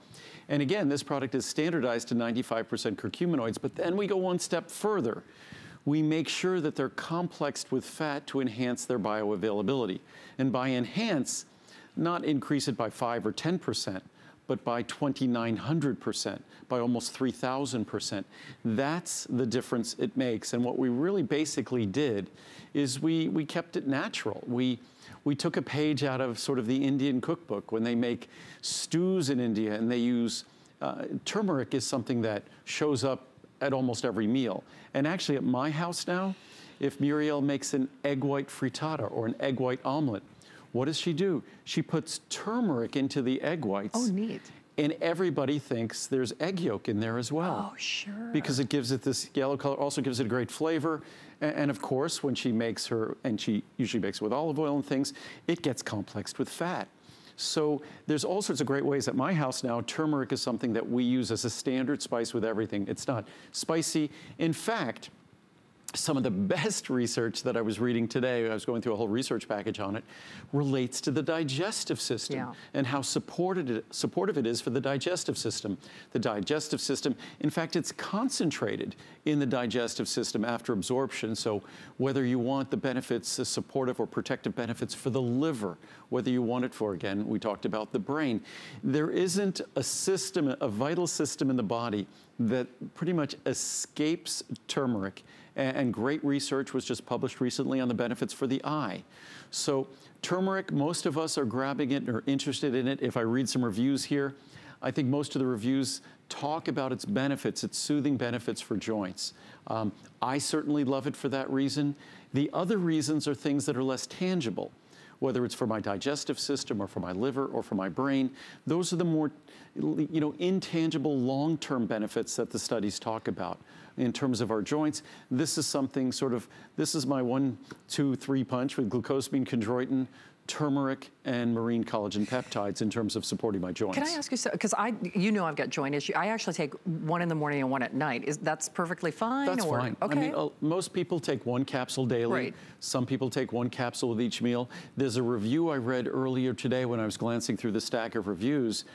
And again, this product is standardized to 95% curcuminoids, but then we go one step further. We make sure that they're complexed with fat to enhance their bioavailability. And by enhance, not increase it by 5 or 10%, but by 2,900%, by almost 3,000%. That's the difference it makes. And what we really basically did is we kept it natural. We took a page out of sort of the Indian cookbook when they make stews in India, and they use turmeric is something that shows up at almost every meal. And actually at my house now, if Muriel makes an egg white frittata or an egg white omelet, what does she do? She puts turmeric into the egg whites. Oh, neat. And everybody thinks there's egg yolk in there as well. Oh, sure. Because it gives it this yellow color, also gives it a great flavor. And of course, when she makes and she usually makes it with olive oil and things, it gets complexed with fat. So there's all sorts of great ways. At my house now, turmeric is something that we use as a standard spice with everything. It's not spicy. In fact, some of the best research that I was reading today, I was going through a whole research package on it, relates to the digestive system and how supportive it is for the digestive system. The digestive system, in fact, it's concentrated in the digestive system after absorption. So whether you want the benefits, the supportive or protective benefits for the liver, whether you want it for, again, we talked about the brain, there isn't a system, a vital system in the body that pretty much escapes turmeric. And great research was just published recently on the benefits for the eye. So turmeric, most of us are grabbing it or interested in it. If I read some reviews here, I think most of the reviews talk about its benefits, its soothing benefits for joints. I certainly love it for that reason. The other reasons are things that are less tangible, whether it's for my digestive system or for my liver or for my brain. Those are the more, intangible long-term benefits that the studies talk about. In terms of our joints, this is something this is my 1, 2, 3 punch with glucosamine, chondroitin, turmeric, and marine collagen peptides in terms of supporting my joints. Can I ask you, because I've got joint issue. I actually take one in the morning and one at night. That's perfectly fine? That's fine. Okay. I mean, most people take 1 capsule daily. Right. Some people take 1 capsule with each meal. There's a review I read earlier today when I was glancing through the stack of reviews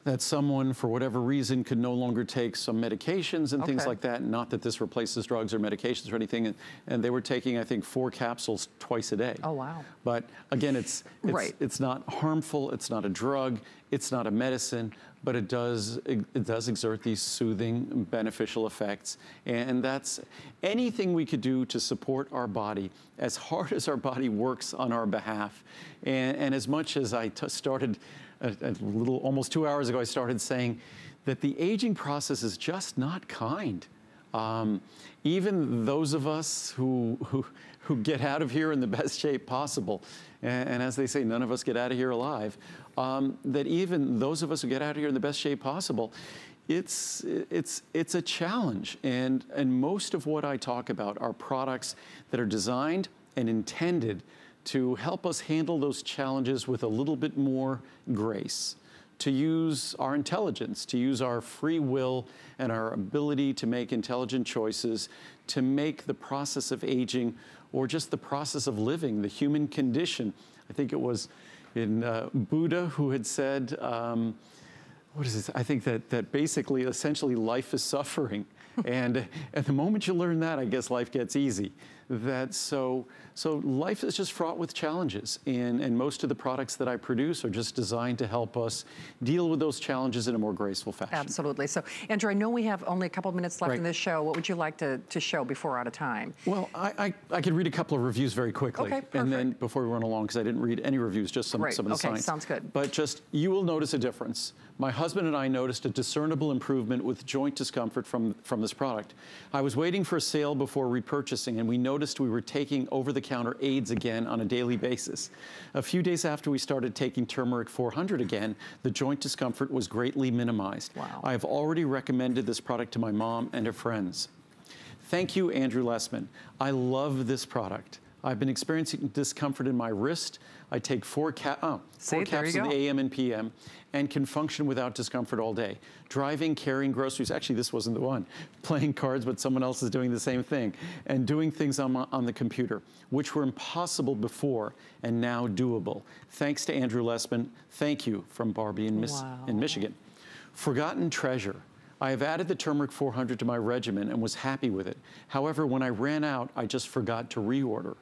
that someone, for whatever reason, could no longer take some medications and things like that. Not that this replaces drugs or medications or anything. And they were taking, I think, 4 capsules twice a day. Oh, wow. But again, it's not harmful. It's not a drug. It's not a medicine. But it does exert these soothing, beneficial effects. And that's anything we could do to support our body, as hard as our body works on our behalf. And as much as I started almost 2 hours ago, I started saying that the aging process is just not kind. Even those of us who get out of here in the best shape possible, and as they say, none of us get out of here alive, that even those of us who get out of here in the best shape possible, it's a challenge. And most of what I talk about are products that are designed and intended to help us handle those challenges with a little bit more grace, to use our intelligence, to use our free will and our ability to make intelligent choices, to make the process of aging or just the process of living, the human condition. I think it was in Buddha who had said, what is this? I think that basically, essentially, life is suffering. And at the moment you learn that, I guess life gets easy. So life is just fraught with challenges, and most of the products that I produce are just designed to help us deal with those challenges in a more graceful fashion. Absolutely. So, Andrew, I know we have only a couple of minutes left in this show. What would you like to show before we're out of time? Well, I could read a couple of reviews very quickly. Okay, perfect. And then before we run along, because I didn't read any reviews, just some of the science. Sounds good. But just, you will notice a difference. My husband and I noticed a discernible improvement with joint discomfort from this product. I was waiting for a sale before repurchasing, and we noticed we were taking over-the-counter aids again on a daily basis. A few days after we started taking turmeric 400 again, the joint discomfort was greatly minimized. Wow. I have already recommended this product to my mom and her friends. Thank you, Andrew Lessman. I love this product. I've been experiencing discomfort in my wrist. I take 4 capsules in the AM and PM and can function without discomfort all day. Driving, carrying groceries, actually this wasn't the one, playing cards, but someone else is doing the same thing, and doing things on the computer, which were impossible before and now doable. Thanks to Andrew Lessman. Thank you from Barbie in Michigan. Forgotten treasure. I have added the turmeric 400 to my regimen and was happy with it. However, when I ran out, I just forgot to reorder.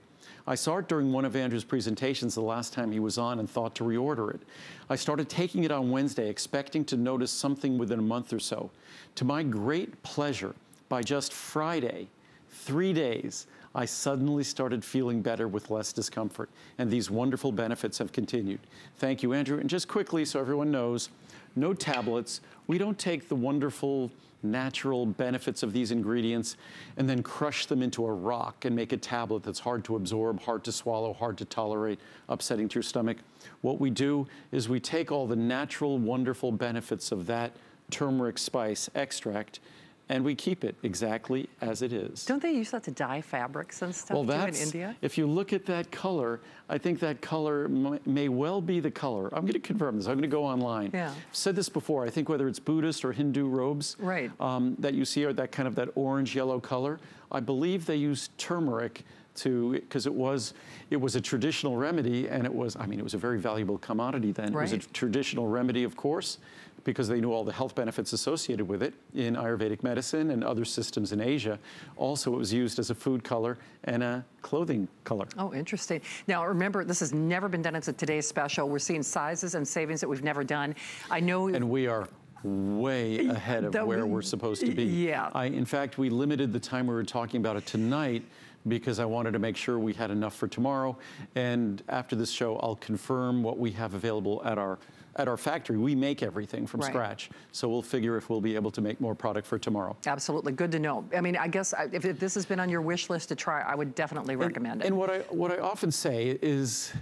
I saw it during one of Andrew's presentations the last time he was on and thought to reorder it. I started taking it on Wednesday, expecting to notice something within a month or so. To my great pleasure, by just Friday, 3 days, I suddenly started feeling better with less discomfort, and these wonderful benefits have continued. Thank you, Andrew. And just quickly, so everyone knows, no tablets. We don't take the wonderful natural benefits of these ingredients and then crush them into a rock and make a tablet that's hard to absorb, hard to swallow, hard to tolerate, upsetting to your stomach. What we do is we take all the natural, wonderful benefits of that turmeric spice extract, and we keep it exactly as it is. Don't they use that to dye fabrics and stuff too in India? If you look at that color, I think that color may well be the color. I'm going to confirm this. I'm going to go online. Yeah. I've said this before. I think whether it's Buddhist or Hindu robes that you see are that kind of that orange-yellow color, I believe they use turmeric because it was a traditional remedy, and it was a very valuable commodity then. It was a traditional remedy, of course, because they knew all the health benefits associated with it in Ayurvedic medicine and other systems in Asia. Also, it was used as a food color and a clothing color. Oh, interesting. Now, remember, this has never been done. It's a today's special. We're seeing sizes and savings that we've never done. I know. And we are way ahead of where we're supposed to be. Yeah. In fact, we limited the time we were talking about it tonight because I wanted to make sure we had enough for tomorrow. And after this show, I'll confirm what we have available at our factory. We make everything from scratch. So we'll figure if we'll be able to make more product for tomorrow. Absolutely, good to know. I mean, I guess if this has been on your wish list to try, I would definitely recommend it. And what I often say is,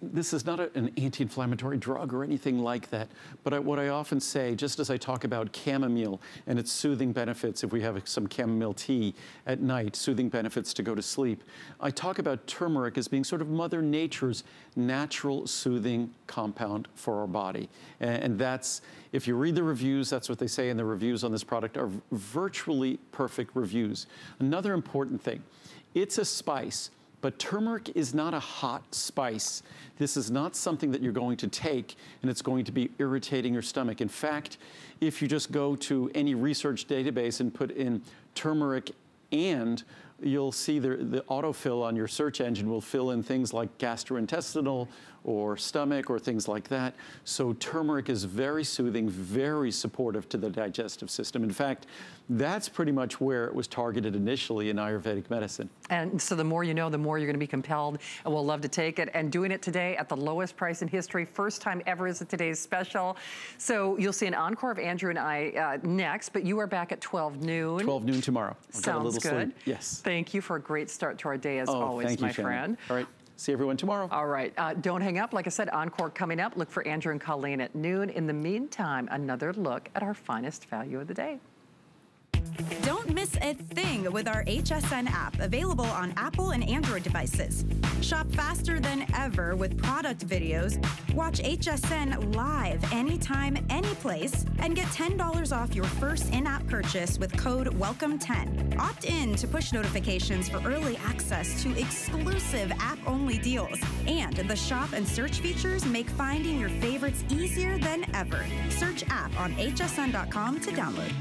this is not an anti-inflammatory drug or anything like that, but what I often say, just as I talk about chamomile and its soothing benefits, if we have some chamomile tea at night, soothing benefits to go to sleep, I talk about turmeric as being sort of Mother Nature's natural soothing compound for our body. And that's, if you read the reviews, that's what they say, and the reviews on this product are virtually perfect reviews. Another important thing, it's a spice, but turmeric is not a hot spice. This is not something that you're going to take and it's going to be irritating your stomach. In fact, if you just go to any research database and put in turmeric, and you'll see the autofill on your search engine will fill in things like gastrointestinal or stomach or things like that. So turmeric is very soothing, very supportive to the digestive system. In fact, that's pretty much where it was targeted initially in Ayurvedic medicine. And so the more you know, the more you're going to be compelled, and we'll love to take it. And doing it today at the lowest price in history, first time ever is today's special. So you'll see an encore of Andrew and I next, but you are back at 12 noon. 12 noon tomorrow. Sounds good. Sleep. Yes. Thank you for a great start to our day as always, my friend. All right. See everyone tomorrow. All right. Don't hang up. Like I said, encore coming up. Look for Andrew and Colleen at noon. In the meantime, another look at our finest value of the day. Don't miss a thing with our HSN app, available on Apple and Android devices. Shop faster than ever with product videos. Watch HSN live anytime, anyplace, and get $10 off your first in-app purchase with code WELCOME10. Opt in to push notifications for early access to exclusive app-only deals. And the shop and search features make finding your favorites easier than ever. Search app on hsn.com to download.